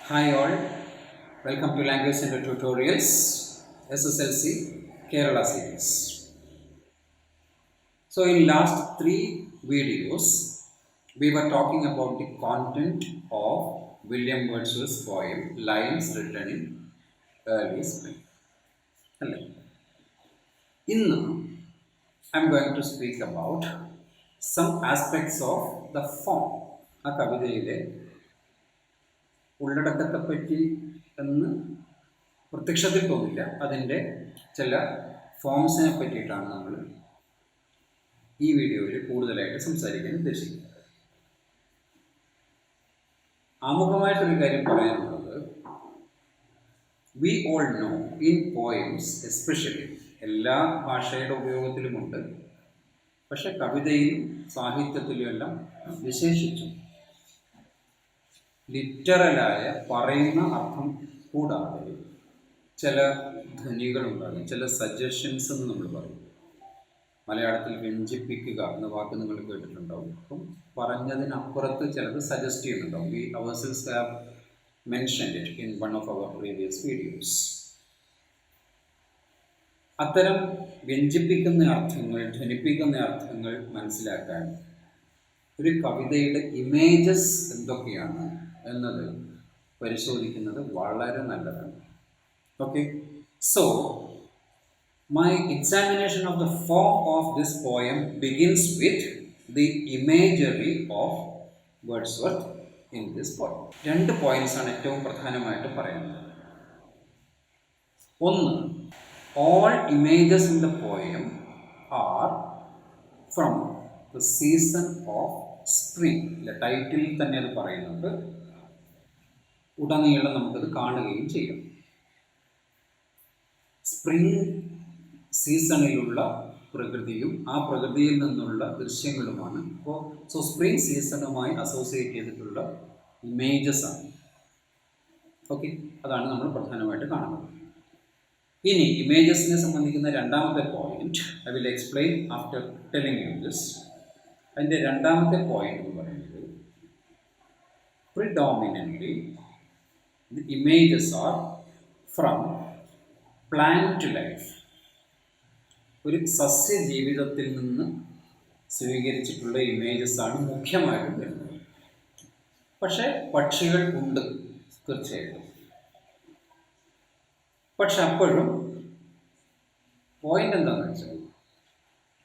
Hi all, welcome to Language Center Tutorials SSLC Kerala series. So in last three videos, we were talking about the content of William Wordsworth's poem Lines Written in Early Spring. ഇന്ന് I am going to speak about some aspects of the form. ആ കവിതയിലെ ഉള്ളടക്കത്തെപ്പറ്റി എന്ന് പ്രത്യക്ഷത്തിൽ തോന്നില്ല, അതിൻ്റെ ചില ഫോംസിനെ പറ്റിയിട്ടാണ് നമ്മൾ ഈ വീഡിയോയിൽ കൂടുതലായിട്ട് സംസാരിക്കാൻ ഉദ്ദേശിക്കുന്നത്. ആമുഖമായിട്ടൊരു കാര്യം പറയാനുള്ളത്, we all no in poems especially, എല്ലാ ഭാഷയുടെ ഉപയോഗത്തിലുമുണ്ട്, പക്ഷെ കവിതയിലും സാഹിത്യത്തിലും എല്ലാം വിശേഷിച്ചും ലിറ്ററലായ പറയുന്ന അർത്ഥം കൂടാതെ ചില ധ്വനികളുണ്ടാകും, ചില സജഷൻസ് എന്ന് നമ്മൾ പറയും. മലയാളത്തിൽ വ്യഞ്ജിപ്പിക്കുക എന്ന വാക്ക് നിങ്ങൾ കേട്ടിട്ടുണ്ടാവും. അപ്പം പറഞ്ഞതിനപ്പുറത്ത് ചിലത് സജസ്റ്റ് ചെയ്യുന്നുണ്ടാവും. We ourselves have mentioned it in one of our previous videos. അത്തരം വ്യഞ്ജിപ്പിക്കുന്ന അർത്ഥങ്ങൾ, ധ്വനിപ്പിക്കുന്ന അർത്ഥങ്ങൾ മനസ്സിലാക്കാൻ ഒരു കവിതയുടെ ഇമേജസ് എന്തൊക്കെയാണ് എന്നത് പരിശോധിക്കുന്നത് വളരെ നല്ലതാണ്. Okay, so my examination of the form of this poem begins with the imagery of Wordsworth in this poem. രണ്ട് പോയിന്റ്സ് ആണ് ഏറ്റവും പ്രധാനമായിട്ട് പറയുന്നത്. ഒന്ന്, all images in the poem are from the season of spring. ടൈറ്റിലിൽ തന്നെ അത് പറയുന്നുണ്ട്, ഉടനീളം നമുക്കത് കാണുകയും ചെയ്യാം. സ്പ്രിംഗ് സീസണിലുള്ള പ്രകൃതിയും ആ പ്രകൃതിയിൽ നിന്നുള്ള ദൃശ്യങ്ങളുമാണ്. സോ സ്പ്രിംഗ് സീസണുമായി അസോസിയേറ്റ് ചെയ്തിട്ടുള്ള ഇമേജസ് ആണ്. ഓക്കെ, അതാണ് നമ്മൾ പ്രധാനമായിട്ട് കാണുന്നത്. ഇനി ഇമേജസിനെ സംബന്ധിക്കുന്ന രണ്ടാമത്തെ point I will explain after telling you this. അതിൻ്റെ രണ്ടാമത്തെ പോയിന്റ് എന്ന് പറയുന്നത്, predominantly the images are from plant life. ഒരു സസ്യജീവിതത്തിൽ നിന്ന് സ്വീകരിച്ചിട്ടുള്ള ഇമേജസ് ആണ് മുഖ്യമായിട്ടും വരുന്നത്. പക്ഷേ പക്ഷികൾ ഉണ്ട് തീർച്ചയായിട്ടും. പക്ഷെ അപ്പോഴും പോയിന്റ് എന്താണെന്ന് വെച്ചാൽ,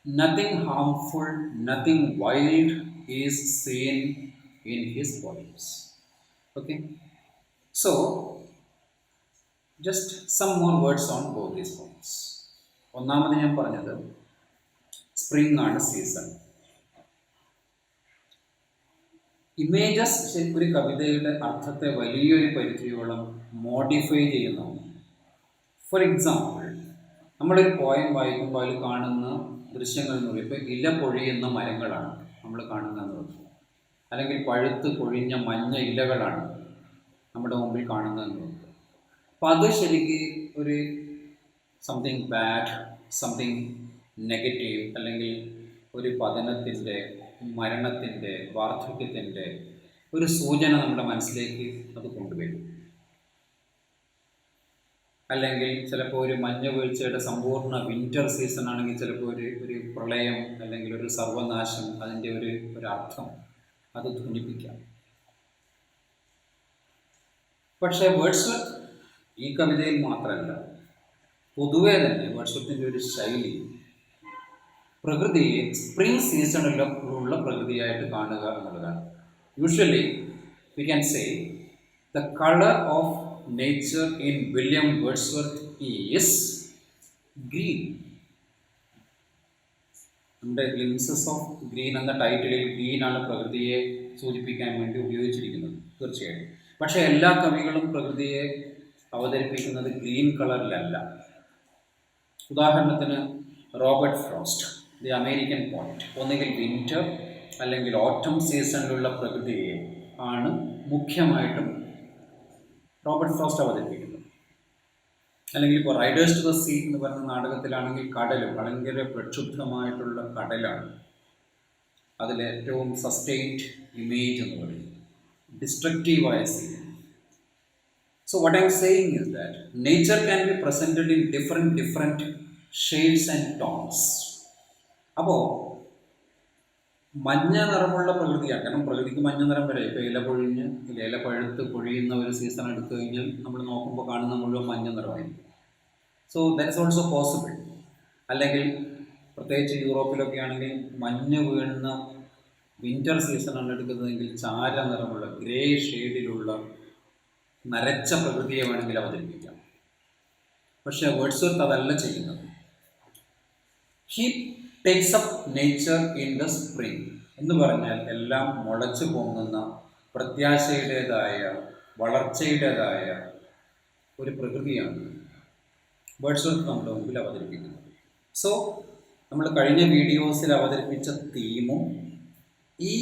nothing harmful, nothing wild is seen in his poems. Okay, so just some more words on both these points. ഒന്നാമത് ഞാൻ പറഞ്ഞത് സ്പ്രിംഗ് ആണ് സീസൺ. ഇമേജസ് ഒരു കവിതയുടെ അർത്ഥത്തെ വലിയൊരു പരിധിയോളം മോഡിഫൈ ചെയ്യുന്നു. ഫോർ എക്സാമ്പിൾ, നമ്മളൊരു പോയം വായിക്കുമ്പോൾ അതിൽ കാണുന്ന ദൃശ്യങ്ങൾ എന്ന് പറയുമ്പോൾ ഇപ്പോൾ ഇല പൊഴിയുന്ന മരങ്ങളാണ് നമ്മൾ കാണുന്നതെന്ന് പറഞ്ഞു, അല്ലെങ്കിൽ പഴുത്ത് പൊഴിഞ്ഞ മഞ്ഞ ഇലകളാണ് നമ്മുടെ മുമ്പിൽ കാണുന്നതെന്ന് പറഞ്ഞു. അപ്പോൾ അത് ശരിക്കും ഒരു സംതിങ് ബാഡ്, സംതിങ് നെഗറ്റീവ്, അല്ലെങ്കിൽ ഒരു പതനത്തിൻ്റെ, മരണത്തിൻ്റെ, വാർദ്ധക്യത്തിൻ്റെ ഒരു സൂചന നമ്മുടെ മനസ്സിലേക്ക് അത് കൊണ്ടുവരും. അല്ലെങ്കിൽ ചിലപ്പോൾ ഒരു മഞ്ഞ വീഴ്ചയുടെ സമ്പൂർണ്ണ വിൻ്റർ സീസൺ ആണെങ്കിൽ ചിലപ്പോൾ ഒരു പ്രളയം അല്ലെങ്കിൽ ഒരു സർവനാശം, അതിൻ്റെ ഒരു അർത്ഥം അത് ധ്വനിപ്പിക്കാം. പക്ഷേ വേർഡ്സ്വർത്ത് ഈ കവിതയിൽ മാത്രമല്ല, പൊതുവേ തന്നെ വേർഡ്സ്വർത്തിൻ്റെ ഒരു ശൈലി പ്രകൃതിയെ സ്പ്രിംഗ് സീസണിലുള്ള പ്രകൃതിയായിട്ട് കാണുക എന്നുള്ളതാണ്. Usually we can say the colour of nature in William Wordsworth is green. നമ്മുടെ ഗ്ലിംസസ് ഓഫ് ഗ്രീൻ എന്ന ടൈറ്റിലിൽ ഗ്രീനാണ് പ്രകൃതിയെ സൂചിപ്പിക്കാൻ വേണ്ടി ഉപയോഗിച്ചിരിക്കുന്നത് തീർച്ചയായിട്ടും. പക്ഷേ എല്ലാ കവികളും പ്രകൃതിയെ അവതരിപ്പിക്കുന്നത് ഗ്രീൻ കളറിലല്ല. ഉദാഹരണത്തിന് Robert frost, the American poet, ഒന്നുകിൽ വിൻ്റർ അല്ലെങ്കിൽ ഓട്ടം സീസണിലുള്ള പ്രകൃതിയെ ആണ് മുഖ്യമായിട്ടും റോബർട്ട് ഫ്രോസ്റ്റ് അവതരിപ്പിക്കുന്നത്. അല്ലെങ്കിൽ ഇപ്പോൾ റൈഡേഴ്സ് ടു ദ സീ എന്ന് പറയുന്ന നാടകത്തിലാണെങ്കിൽ കടൽ ഭയങ്കര പ്രക്ഷുബ്ധമായിട്ടുള്ള കടലാണ് അതിലേറ്റവും സസ്റ്റെയിൻഡ് ഇമേജ് എന്ന് പറയുന്നത്, ഡിസ്ട്രക്റ്റീവായ scene. So what I'm saying is that nature can be presented in different shades and tones. അപ്പോൾ മഞ്ഞ നിറമുള്ള പ്രകൃതിയാണ്, കാരണം പ്രകൃതിക്ക് മഞ്ഞ നിറം വരെ. ഇപ്പോൾ ഇല പൊഴിഞ്ഞ് ഇല പഴുത്ത് പൊഴിയുന്ന ഒരു സീസൺ എടുത്തു കഴിഞ്ഞാൽ നമ്മൾ നോക്കുമ്പോൾ കാണുന്ന മുഴുവൻ മഞ്ഞ നിറമായിരിക്കും. So that's also possible. അല്ലെങ്കിൽ പ്രത്യേകിച്ച് യൂറോപ്പിലൊക്കെ ആണെങ്കിൽ മഞ്ഞ് വീഴുന്ന വിൻ്റർ സീസണാണ് എടുക്കുന്നതെങ്കിൽ ചാര നിറമുള്ള ഗ്രേ ഷെയ്ഡിലുള്ള നരച്ച പ്രകൃതിയെ വേണമെങ്കിൽ അവതരിപ്പിക്കാം. പക്ഷേ വേർഡ്സ്വർത്ത് അതല്ല ചെയ്യുന്നത്. He takes up nature in the spring എന്ന് പറഞ്ഞാൽ എല്ലാം മുളച്ചു പൊങ്ങുന്ന പ്രത്യാശയുടേതായ വളർച്ചയുടേതായ ഒരു പ്രകൃതിയാണ് വേർഡ്സ്വർത്ത് നമ്മുടെ മുമ്പിൽ അവതരിപ്പിക്കുന്നത്. സോ നമ്മൾ കഴിഞ്ഞ വീഡിയോസിൽ അവതരിപ്പിച്ച തീമും ഈ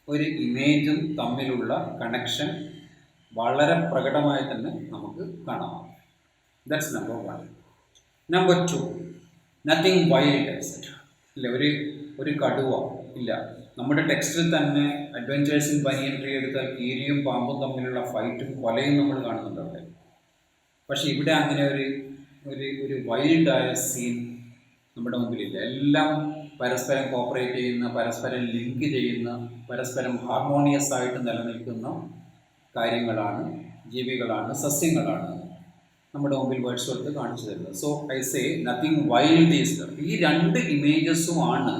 ഒരു ഇമേജും തമ്മിലുള്ള കണക്ഷൻ വളരെ പ്രകടമായി തന്നെ നമുക്ക് കാണാം. That's number 1. Number 2, nothing wild exact. ഇല്ല, ഒരു കടുവ ഇല്ല. നമ്മുടെ ടെക്സ്റ്റിൽ തന്നെ അഡ്വഞ്ചേഴ്സ് ഇൻ ബനിയൻ ട്രീ എടുത്താൽ കീരിയും പാമ്പും തമ്മിലുള്ള ഫൈറ്റും കൊലയും നമ്മൾ കാണുന്നുണ്ട് അവിടെ. പക്ഷെ ഇവിടെ അങ്ങനെ ഒരു വൈൽഡായ സീൻ നമ്മുടെ മുമ്പിലില്ല. എല്ലാം പരസ്പരം കോപ്പറേറ്റ് ചെയ്യുന്ന, പരസ്പരം ലിങ്ക് ചെയ്യുന്ന, പരസ്പരം ഹാർമോണിയസ് ആയിട്ട് നിലനിൽക്കുന്ന കാര്യങ്ങളാണ്, ജീവികളാണ്, സസ്യങ്ങളാണ് നമ്മുടെ മുമ്പിൽ വേർഡ്സ്വർത്ത് കാണിച്ചു തരുന്നത്. So I say nothing wild is there. ഈ രണ്ട് ഇമേജസുമാണ്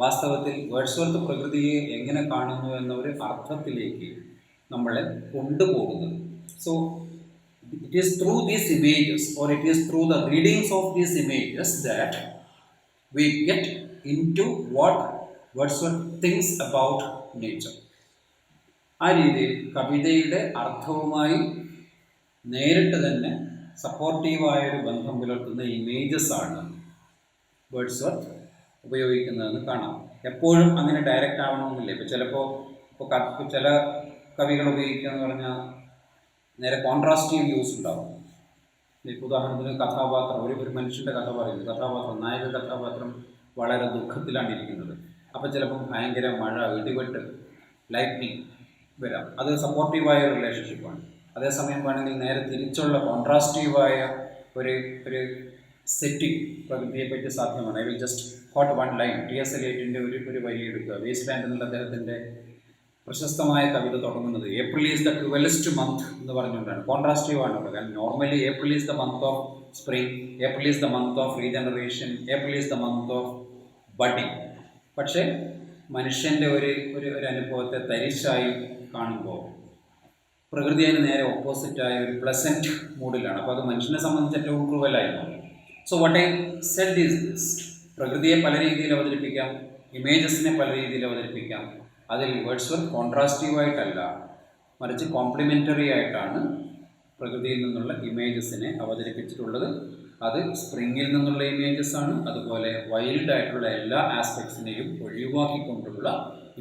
വാസ്തവത്തിൽ വേർഡ്സ്വർത്ത് പ്രകൃതിയെ എങ്ങനെ കാണുന്നു എന്ന ഒരു അർത്ഥത്തിലേക്ക് നമ്മളെ കൊണ്ടുപോകുന്നത്. So it is through these images, or it is through the readings of these images, that we get into what Wordsworth thinks about nature. ആ രീതിയിൽ കവിതയുടെ അർത്ഥവുമായി നേരിട്ട് തന്നെ സപ്പോർട്ടീവായൊരു ബന്ധം പുലർത്തുന്ന ഇമേജസ് ആണ് വേർഡ്സ്വർത്ത് ഉപയോഗിക്കുന്നതെന്ന് കാണാം. എപ്പോഴും അങ്ങനെ ഡയറക്റ്റ് ആവണമെന്നില്ല. ഇപ്പോൾ ചില കവികൾ ഉപയോഗിക്കുക എന്ന് പറഞ്ഞാൽ നേരെ കോൺട്രാസ്റ്റീവ് വ്യൂസ് ഉണ്ടാവും. ഇപ്പോൾ ഉദാഹരണത്തിന് കഥാപാത്രം, ഒരു മനുഷ്യൻ്റെ കഥ പറയുന്നത്, നായക കഥാപാത്രം വളരെ ദുഃഖത്തിലാണ് ഇരിക്കുന്നത്. അപ്പോൾ ചിലപ്പം ഭയങ്കര മഴ, ഇടിവെട്ട്, ലൈറ്റ്നിങ് വരാം. അത് സപ്പോർട്ടീവായ റിലേഷൻഷിപ്പാണ്. അതേസമയം വേണമെങ്കിൽ നേരെ തിരിച്ചുള്ള കോൺട്രാസ്റ്റീവായ ഒരു സെറ്റിംഗ് പ്രകൃതിയെപ്പറ്റി സാധ്യമാണ്. I will just quote one line. T S. എലിയറ്റിൻ്റെ ഒരു വരി എടുക്കുക. വേസ്റ്റ് ലാൻഡ് എന്നുള്ള അദ്ദേഹത്തിൻ്റെ പ്രശസ്തമായ കവിത തുടങ്ങുന്നത് ഏപ്രിൽ ഈസ് ദ ട്വൽസ്റ്റ് മന്ത് എന്ന് പറഞ്ഞുകൊണ്ടാണ്. കോൺട്രാസ്റ്റീവാണ് അവിടെ. കാരണം normally April is the month of spring, April is the month of regeneration, April is the month of budding. പക്ഷേ മനുഷ്യൻ്റെ ഒരു അനുഭവത്തെ തരിശായി കാണുമ്പോൾ പ്രകൃതി അതിന് നേരെ ഓപ്പോസിറ്റായ ഒരു പ്ലസൻറ്റ് മൂഡിലാണ്. അപ്പോൾ അത് മനുഷ്യനെ സംബന്ധിച്ച് ഏറ്റവും ക്രൂവലായിരുന്നു. So what I said is this: പ്രകൃതിയെ പല രീതിയിൽ അവതരിപ്പിക്കാം, ഇമേജസിനെ പല രീതിയിൽ അവതരിപ്പിക്കാം. അതിൽ വേർഡ്സ്വർത്ത് കോൺട്രാസ്റ്റീവായിട്ടല്ല, മറിച്ച് കോംപ്ലിമെൻ്ററി ആയിട്ടാണ് പ്രകൃതിയിൽ നിന്നുള്ള ഇമേജസിനെ അവതരിപ്പിച്ചിട്ടുള്ളത്. അത് സ്പ്രിങ്ങിൽ നിന്നുള്ള ഇമേജസാണ്, അതുപോലെ വൈൽഡായിട്ടുള്ള എല്ലാ ആസ്പെക്ട്സിനെയും ഒഴിവാക്കിക്കൊണ്ടുള്ള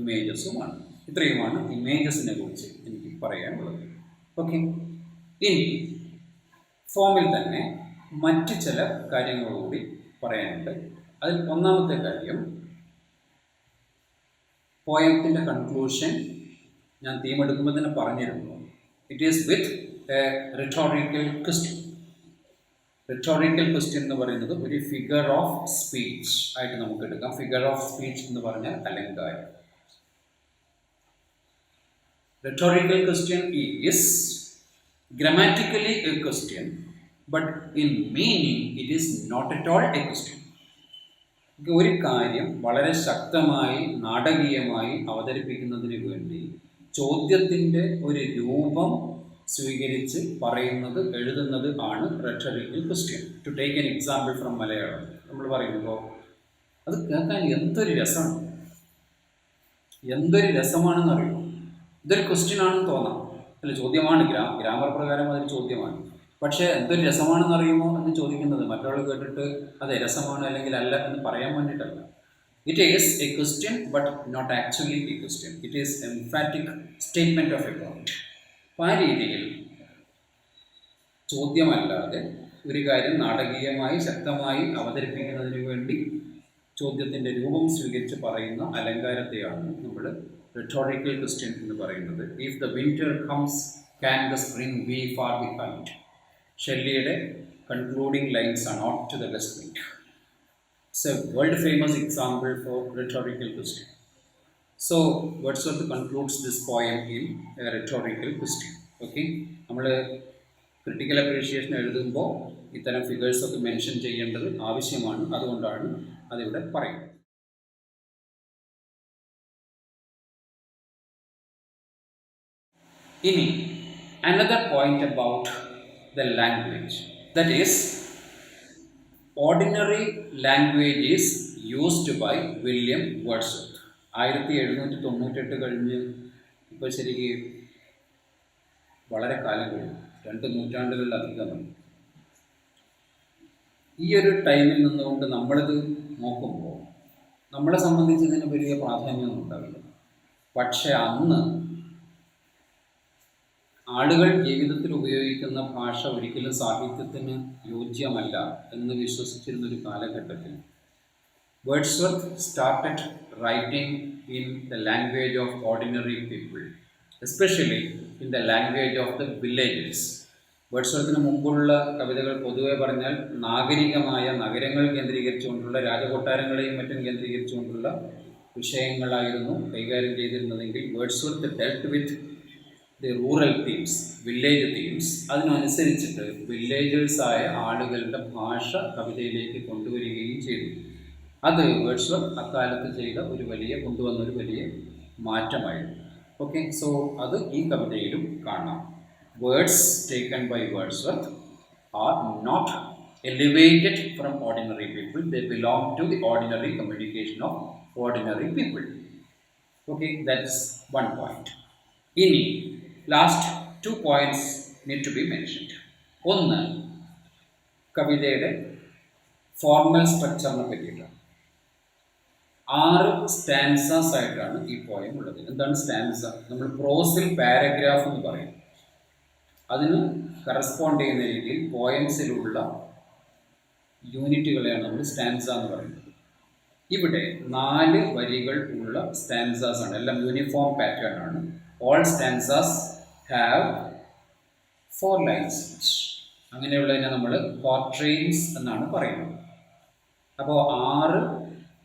ഇമേജസുമാണ്. ഇത്രയുമാണ് ഇമേജസിനെ കുറിച്ച് എനിക്ക് പറയാനുള്ളത്. ഓക്കെ, ഇനി ഫോമിൽ തന്നെ മറ്റ് ചില കാര്യങ്ങളുകൂടി പറയാനുണ്ട്. അതിൽ ഒന്നാമത്തെ കാര്യം, പോയത്തിൻ്റെ കൺക്ലൂഷൻ ഞാൻ തീം എടുക്കുമ്പോൾ തന്നെ പറഞ്ഞിരുന്നു. It is with a rhetorical question. Rhetorical question എന്ന് പറയുന്നത് ഒരു ഫിഗർ ഓഫ് സ്പീച്ച് ആയിട്ട് നമുക്ക് എടുക്കാം. ഫിഗർ ഓഫ് സ്പീച്ച് എന്ന് പറഞ്ഞാൽ അലങ്കാരം. Rhetorical question is grammatically a question, but in meaning it is not at all a question. ഒരു കാര്യം വളരെ ശക്തമായി നാടകീയമായി അവതരിപ്പിക്കുന്നതിന് വേണ്ടി ചോദ്യത്തിൻ്റെ ഒരു രൂപം സ്വീകരിച്ച് പറയുന്നത്, എഴുതുന്നത് ആണ് rhetorical question. To take an example from Malayalam, നമ്മൾ പറയുമ്പോൾ അത് കേൾക്കാൻ എന്തൊരു രസമാണെന്നറിയുമോ? ഇതൊരു ക്വസ്റ്റ്യൻ ആണെന്ന് തോന്നാം, അല്ല ചോദ്യമാണ്. ഗ്രാമർ പ്രകാരം അതൊരു ചോദ്യമാണ്. പക്ഷേ എന്തൊരു രസമാണെന്ന് അറിയുമോ എന്ന് ചോദിക്കുന്നത് മറ്റൊരാൾ കേട്ടിട്ട് അത് രസമാണ് അല്ലെങ്കിൽ അല്ല എന്ന് പറയാൻ വേണ്ടിയിട്ടല്ല. It is a question but not actually a question. It is emphatic statement of a point. അപ്പോൾ ആ രീതിയിൽ ചോദ്യമല്ലാതെ ഒരു കാര്യം നാടകീയമായി ശക്തമായി അവതരിപ്പിക്കുന്നതിന് വേണ്ടി ചോദ്യത്തിൻ്റെ രൂപം സ്വീകരിച്ച് പറയുന്ന അലങ്കാരത്തെയാണ് നമ്മൾ rhetorical question എന്ന് പറയുന്നത്. If the winter comes can the spring be far behind. ഷെല്ലിയുടെ കൺക്ലൂഡിംഗ് ലൈൻസ് ആണ് ode to the west wind. It's a world famous example for rhetorical question. So Wordsworth concludes this poem in a rhetorical question. Okay, നമ്മൾ critical appreciation എഴുതുമ്പോൾ ഇത്തരം ഫിഗേഴ്സൊക്കെ mention ചെയ്യേണ്ടത് ആവശ്യമാണ്. അതുകൊണ്ടാണ് അതിവിടെ പറയുന്നത്. ഇനി another point about the language, that is ordinary language is used by William Wordsworth. 1798 കഴിഞ്ഞ് ഇപ്പോൾ ശരിക്കും വളരെ കാലം കഴിഞ്ഞു, 2 നൂറ്റാണ്ടുകളിലധികമാണ്. ഈ ഒരു ടൈമിൽ നിന്നുകൊണ്ട് നമ്മളിത് നോക്കുമ്പോൾ നമ്മളെ സംബന്ധിച്ച് ഇതിന് വലിയ പ്രാധാന്യമൊന്നും ഉണ്ടാവില്ല. പക്ഷെ അന്ന് ആളുകൾ ജീവിതത്തിൽ ഉപയോഗിക്കുന്ന ഭാഷ ഒരിക്കലും സാഹിത്യത്തിന് യോജ്യമല്ല എന്ന് വിശ്വസിച്ചിരുന്നൊരു കാലഘട്ടത്തിൽ Wordsworth started writing in the language of ordinary people, especially in the language of the villagers. വേർഡ്സ്വർത്തിന് മുമ്പുള്ള കവിതകൾ പൊതുവെ പറഞ്ഞാൽ നാഗരികമായ നഗരങ്ങൾ കേന്ദ്രീകരിച്ചുകൊണ്ടുള്ള, രാജകൊട്ടാരങ്ങളെയും മറ്റും കേന്ദ്രീകരിച്ചുകൊണ്ടുള്ള വിഷയങ്ങളായിരുന്നു കൈകാര്യം ചെയ്തിരുന്നതെങ്കിൽ Wordsworth dealt with the rural themes, village themes. അതിനനുസരിച്ചിട്ട് വില്ലേജേഴ്സായ ആളുകളുടെ ഭാഷ കവിതയിലേക്ക് കൊണ്ടുവരികയും ചെയ്തു. അത് വേർഡ്സ്വർത്ത് അക്കാലത്ത് ചെയ്ത കൊണ്ടുവന്നൊരു വലിയ മാറ്റമായിരുന്നു. ഓക്കെ, സോ അത് ഈ കവിതയിലും കാണാം. Words taken by Wordsworth are not elevated from ordinary people, they belong to the ordinary communication of ordinary people. Okay, that's one point. ഇനി last 2 points need to be mentioned. ഒന്ന്, കവിതയുടെ formal സ്ട്രക്ചറിനെ പറ്റിയിട്ടാണ്. 6 stanzas ആയിട്ടാണ് ഈ poem ഉള്ളത്. എന്താണ് stanza? നമ്മൾ പ്രോസിൽ paragraph എന്ന് പറയും. അതിന് കറസ്പോണ്ട് ചെയ്യുന്ന രീതിയിൽ പോയംസിലുള്ള യൂണിറ്റുകളെയാണ് നമ്മൾ സ്റ്റാൻസ എന്ന് പറയുന്നത്. ഇവിടെ 4 വരികൾ ഉള്ള സ്റ്റാൻസാസ് ആണ്. എല്ലാം യൂണിഫോം പാറ്റേൺ ആണ്. All stanzas have 4 lines. അങ്ങനെയുള്ളതിനെ നമ്മൾ ക്വാട്രെയിൻസ് എന്നാണ് പറയുന്നത്. അപ്പോൾ 6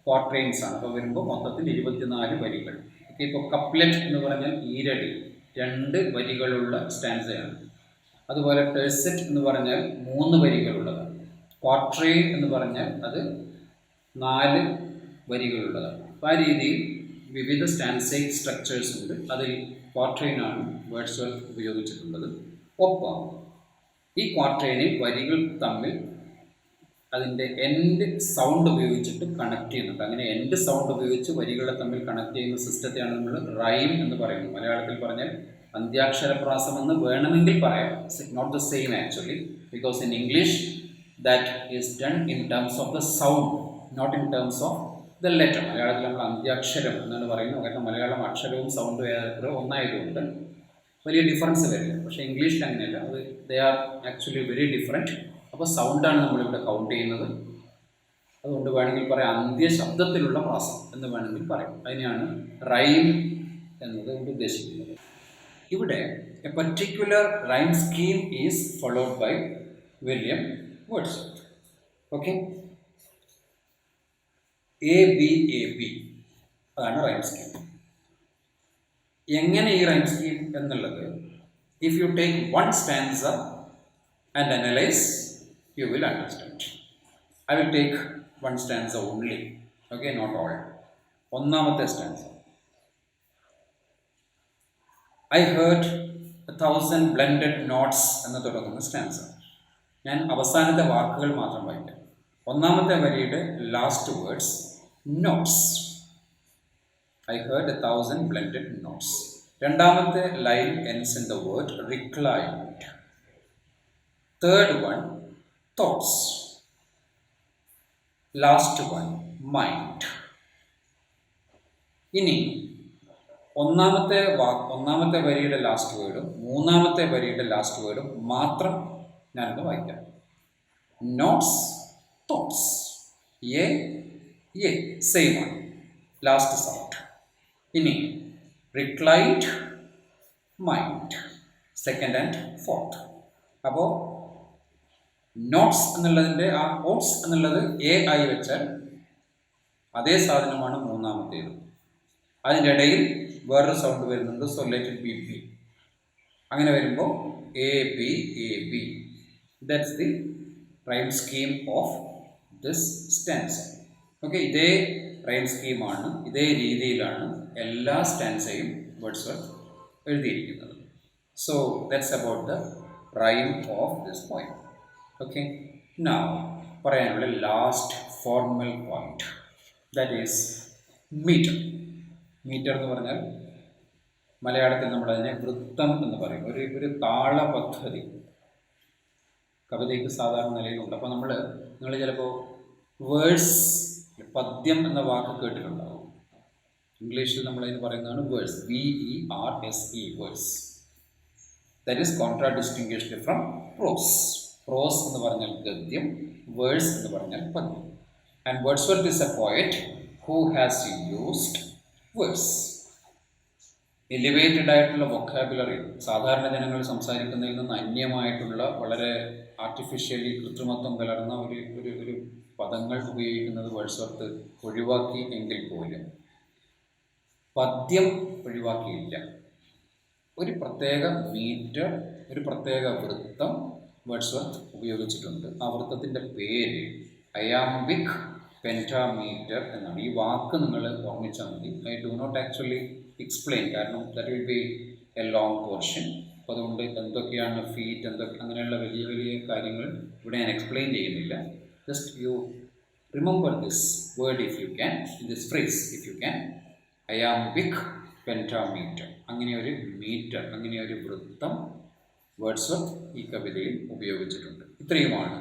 ക്വാട്രെയിൻസ് ആണ്. അപ്പോൾ വരുമ്പോൾ മൊത്തത്തിൽ 24 വരികൾ. ഓക്കെ, ഇപ്പോൾ കപ്ലെറ്റ് എന്ന് പറഞ്ഞാൽ ഈരടി, 2 വരികളുള്ള സ്റ്റാൻസയാണ്. അതുപോലെ ടെർസെറ്റ് എന്ന് പറഞ്ഞാൽ 3 വരികളുള്ളതാണ്. ക്വാട്രെയിൻ എന്ന് പറഞ്ഞാൽ അത് 4 വരികളുള്ളതാണ്. അപ്പോൾ ആ രീതിയിൽ വിവിധ സ്റ്റാൻസൈക് സ്ട്രക്ചേഴ്സ് ഉണ്ട്. അതിൽ ക്വാട്രെയിനാണ് വേർഡ്സ്വർത്ത് ഉപയോഗിച്ചിട്ടുള്ളത്. ഒപ്പം ഈ ക്വാട്രെയിനിൽ വരികൾ തമ്മിൽ അതിൻ്റെ എൻഡ് സൗണ്ട് ഉപയോഗിച്ചിട്ട് കണക്ട് ചെയ്യുന്നുണ്ട്. അങ്ങനെ എൻഡ് സൗണ്ട് ഉപയോഗിച്ച് വരികളെ തമ്മിൽ കണക്ട് ചെയ്യുന്ന സിസ്റ്റത്തെയാണ് നമ്മൾ റൈം എന്ന് പറയുന്നത്. മലയാളത്തിൽ പറഞ്ഞാൽ അന്ത്യാക്ഷരപ്രാസം എന്ന് വേണമെങ്കിൽ പറയാം. Not the same actually, because in English that is done in terms of the sound, not in terms of the letter. മലയാളത്തിൽ നമ്മൾ അന്ത്യാക്ഷരം എന്നാണ് പറയുന്നത്. കാരണം മലയാളം അക്ഷരവും സൗണ്ടും ഏറെ ഒന്നായതുകൊണ്ട് വലിയ ഡിഫറൻസ് വരില്ല. പക്ഷേ ഇംഗ്ലീഷിൽ അങ്ങനെയല്ല, അത് they are actually very different. അപ്പോൾ സൗണ്ടാണ് നമ്മളിവിടെ കൗണ്ട് ചെയ്യുന്നത്. അതുകൊണ്ട് വേണമെങ്കിൽ പറയാം അന്ത്യശബ്ദത്തിലുള്ള പ്രാസം എന്ന് വേണമെങ്കിൽ പറയാം. അതിനെയാണ് റൈം എന്നത് കൊണ്ട് ഉദ്ദേശിക്കുന്നത്. ഇവിടെ a particular rhyme scheme is followed by William Wordsworth. Okay, ABAB അതാണ് റൈം സ്കീം. എങ്ങനെ ഈ റൈം സ്കീം എന്നുള്ളത്, if you take 1 stanza and analyze, you will understand. I will take 1 stanza only, okay, not all. ഒന്നാമത്തെ stanza, I heard 1,000 blended notes എന്ന് തുടങ്ങുന്ന stanza. ഞാൻ അവസാനത്തെ വാക്കുകൾ മാത്രം വായിക്കാം. ഒന്നാമത്തെ വരിയുടെ last words notes. I heard 1,000 blended notes. രണ്ടാമത്തെ line ends in the word reclined. Third one, thoughts. Last one, mind. ഇനി ഒന്നാമത്തെ വരിയുടെ ലാസ്റ്റ് വേർഡും മൂന്നാമത്തെ വരിയുടെ ലാസ്റ്റ് വേർഡും മാത്രം ഞാനൊന്ന് വായിക്കാം. നോട്ട്സ്, തോട്ട്സ്, എ സെയിം ആണ്, ലാസ്റ്റ് സൗണ്ട്. ഇനി reclined, mind. Second and fourth. അപ്പോൾ നോട്ട്സ് എന്നുള്ളതിൻ്റെ ആ ഓട്സ് എന്നുള്ളത് എ ആയി വെച്ചാൽ അതേ സാധനമാണ് മൂന്നാമത്തേത്. അതിൻ്റെ ഇടയിൽ വേറൊരു സൗണ്ട് വരുന്നുണ്ട്, so let it be B. അങ്ങനെ വരുമ്പോൾ A B A B. That's the rhyme scheme of this stanza. Okay, ഇതേ റൈം സ്കീമാണ്, ഇതേ രീതിയിലാണ് എല്ലാ സ്റ്റാൻസയും വേർഡ്സ്വർത്ത് എഴുതിയിരിക്കുന്നത്. So that's about the rhyme of this poem. Okay, now പറയാനുള്ള last formal point, that is metre. Metre എന്ന് പറഞ്ഞാൽ മലയാളത്തിൽ നമ്മളതിനെ വൃത്തം എന്ന് പറയും. ഒരു താള പദ്ധതി കവിതയ്ക്ക് സാധാരണ നിലയിലുണ്ട്. അപ്പോൾ നിങ്ങൾ ചിലപ്പോൾ വേഴ്സ്, പദ്യം എന്ന വാക്ക് കേട്ടിട്ടുണ്ടാവും. ഇംഗ്ലീഷിൽ നമ്മളതിന് പറയുന്നതാണ് verse, VERSE, verse. That is contradistinguished from prose. Prose എന്ന് പറഞ്ഞാൽ ഗദ്യം, വേഴ്സ് എന്ന് പറഞ്ഞാൽ പദ്യം. And Wordsworth is a poet who has used verse. Elevated ആയിട്ടുള്ള വൊക്കാബുലറി, സാധാരണ ജനങ്ങൾ സംസാരിക്കുന്നതിൽ നിന്ന് അന്യമായിട്ടുള്ള, വളരെ ആർട്ടിഫിഷ്യലി കൃത്രിമത്വം കലർന്ന ഒരു പദങ്ങൾ ഉപയോഗിക്കുന്നത് വേർഡ്സ്വർത്ത് ഒഴിവാക്കി എങ്കിൽ പോലും പദ്യം ഒഴിവാക്കിയില്ല. ഒരു പ്രത്യേക മീറ്റർ, ഒരു പ്രത്യേക വൃത്തം വേർഡ്സ്വർത്ത് ഉപയോഗിച്ചിട്ടുണ്ട്. ആ വൃത്തത്തിൻ്റെ പേര് അയാംബിക് പെൻറ്റാമീറ്റർ എന്നാണ്. ഈ വാക്ക് നിങ്ങൾ ഓർമ്മിച്ചാൽ മതി. I do not actually explain, കാരണം that will be a long portion. അപ്പോൾ അതുകൊണ്ട് എന്തൊക്കെയാണ് ഫീറ്റ്, അങ്ങനെയുള്ള വലിയ വലിയ കാര്യങ്ങൾ ഇവിടെ ഞാൻ എക്സ്പ്ലെയിൻ ചെയ്യുന്നില്ല. Just you remember this word if you can, this phrase if you can. Iambic പെൻറ്റാമീറ്റർ, അങ്ങനെയൊരു മീറ്റർ, അങ്ങനെയൊരു വൃത്തം വേർഡ്സ്വർത്ത് ഈ കവിതയിൽ ഉപയോഗിച്ചിട്ടുണ്ട്. ഇത്രയുമാണ്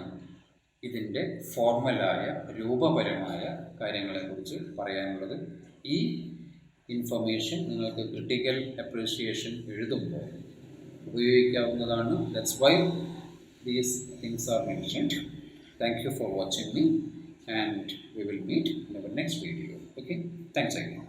ഇതിൻ്റെ ഫോർമലായ രൂപപരമായ കാര്യങ്ങളെക്കുറിച്ച് പറയാനുള്ളത്. ഈ ഇൻഫർമേഷൻ നിങ്ങൾക്ക് ക്രിട്ടിക്കൽ അപ്രീസിയേഷൻ എഴുതുമ്പോൾ ഉപയോഗിക്കാവുന്നതാണ്. That's why these things are mentioned. Thank you for watching me, and we will meet in our next video. Okay, thanks again.